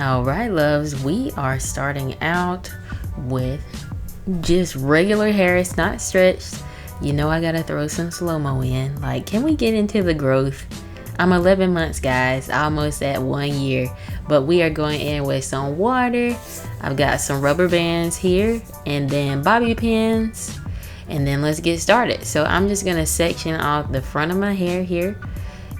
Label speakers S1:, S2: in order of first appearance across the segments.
S1: Alright loves, we are starting out with just regular hair. It's not stretched. You know I gotta throw some slow-mo in. Like, can we get into the growth? I'm 11 months guys, almost at 1 year, but we are going in with some water. I've got some rubber bands here and then bobby pins, and then let's get started. So I'm just gonna section off the front of my hair here,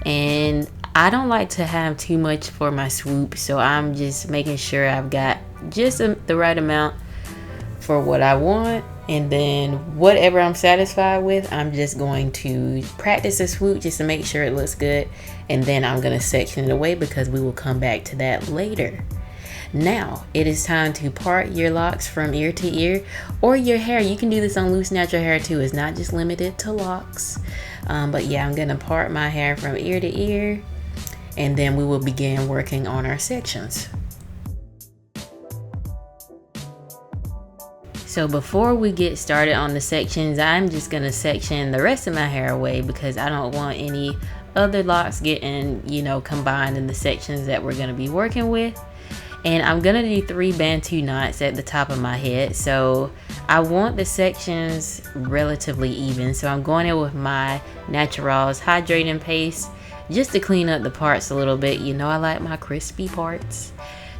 S1: and I don't like to have too much for my swoop, so I'm just making sure I've got just the right amount for what I want, and then whatever I'm satisfied with, I'm just going to practice a swoop just to make sure it looks good, and then I'm going to section it away because we will come back to that later. Now it is time to part your locks from ear to ear, or your hair. You can do this on loose natural hair too. It's not just limited to locks, but yeah, I'm going to part my hair from ear to ear, and then we will begin working on our sections. So before we get started on the sections, I'm just gonna section the rest of my hair away because I don't want any other locks getting, combined in the sections that we're gonna be working with. And I'm gonna do 3 Bantu knots at the top of my head. So I want the sections relatively even. So I'm going in with my Naturals hydrating paste just to clean up the parts a little bit. I like my crispy parts.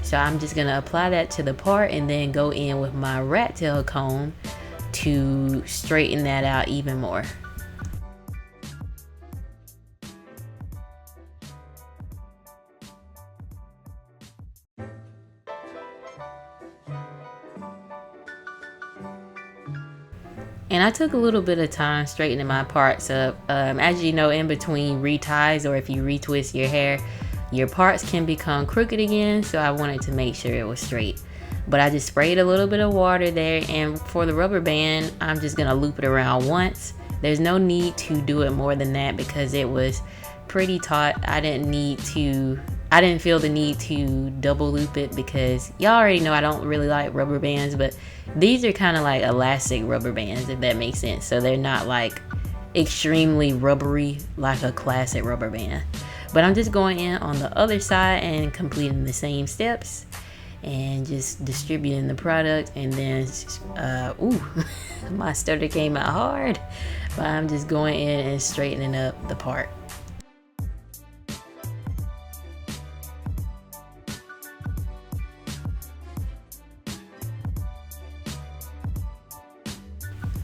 S1: So I'm just gonna apply that to the part and then go in with my rat tail comb to straighten that out even more. And I took a little bit of time straightening my parts up. As you know, in between reties, or if you retwist your hair, your parts can become crooked again, so I wanted to make sure it was straight. But I just sprayed a little bit of water there, and for the rubber band, I'm just gonna loop it around once. There's no need to do it more than that because it was pretty taut. I didn't feel the need to double loop it because y'all already know I don't really like rubber bands, but these are kind of like elastic rubber bands, if that makes sense. So they're not like extremely rubbery like a classic rubber band. But I'm just going in on the other side and completing the same steps and just distributing the product. And then, my stutter came out hard, but I'm just going in and straightening up the part.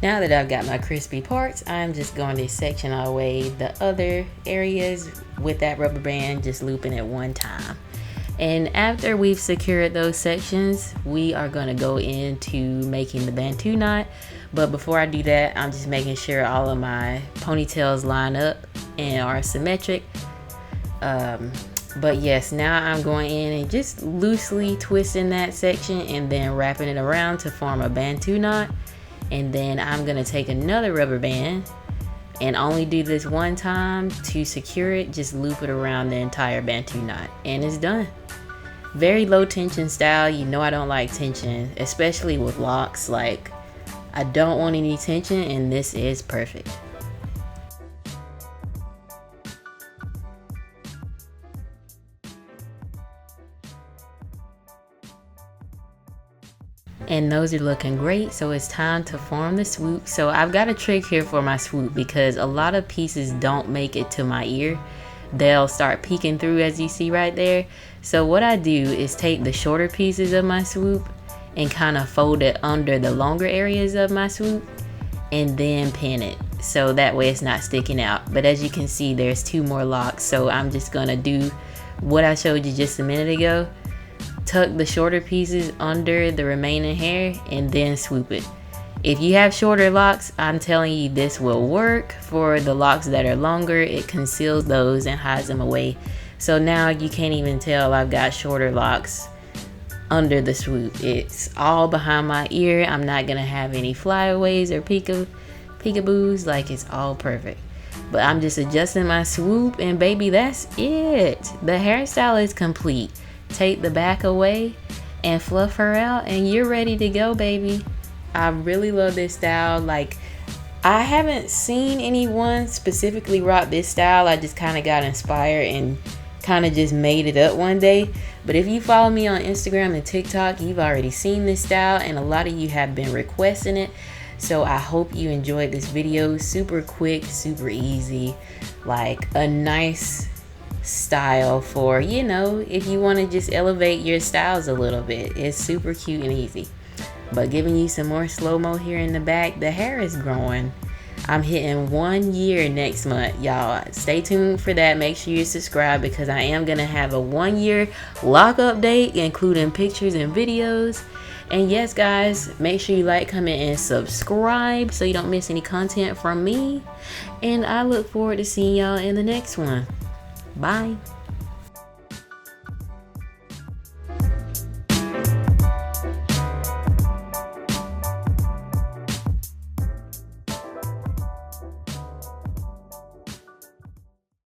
S1: Now that I've got my crispy parts, I'm just going to section away the other areas with that rubber band, just looping it one time. And after we've secured those sections, we are going to go into making the Bantu knot. But before I do that, I'm just making sure all of my ponytails line up and are symmetric. But yes, now I'm going in and just loosely twisting that section and then wrapping it around to form a Bantu knot. And then I'm gonna take another rubber band and only do this one time to secure it. Just loop it around the entire Bantu knot and it's done. Very low tension style. I don't like tension, especially with locks. Like, I don't want any tension, and this is perfect. And those are looking great, so it's time to form the swoop. So I've got a trick here for my swoop because a lot of pieces don't make it to my ear. They'll start peeking through, as you see right there. So what I do is take the shorter pieces of my swoop and kind of fold it under the longer areas of my swoop and then pin it, so that way it's not sticking out. But as you can see, there's 2 more locks, so I'm just gonna do what I showed you just a minute ago. Tuck the shorter pieces under the remaining hair and then swoop it. If you have shorter locks, I'm telling you this will work. For the locks that are longer, it conceals those and hides them away. So now you can't even tell I've got shorter locks under the swoop. It's all behind my ear. I'm not gonna have any flyaways or peekaboos. Like, it's all perfect. But I'm just adjusting my swoop, and baby, that's it. The hairstyle is complete. Take the back away and fluff her out and you're ready to go, baby. I really love this style. Like, I haven't seen anyone specifically rock this style. I just kind of got inspired and kind of just made it up one day. But if you follow me on Instagram and TikTok, you've already seen this style, and a lot of you have been requesting it. So I hope you enjoyed this video. Super quick, super easy, like a nice style for, you know, if you want to just elevate your styles a little bit. It's super cute and easy. But giving you some more slow-mo here in the back. The hair is growing. I'm hitting 1 year next month, y'all. Stay tuned for that. Make sure you subscribe, because I am gonna have a 1 year lock update, including pictures and videos. And yes, guys, make sure you like, comment, and subscribe so you don't miss any content from me. And I look forward to seeing y'all in the next one. Bye.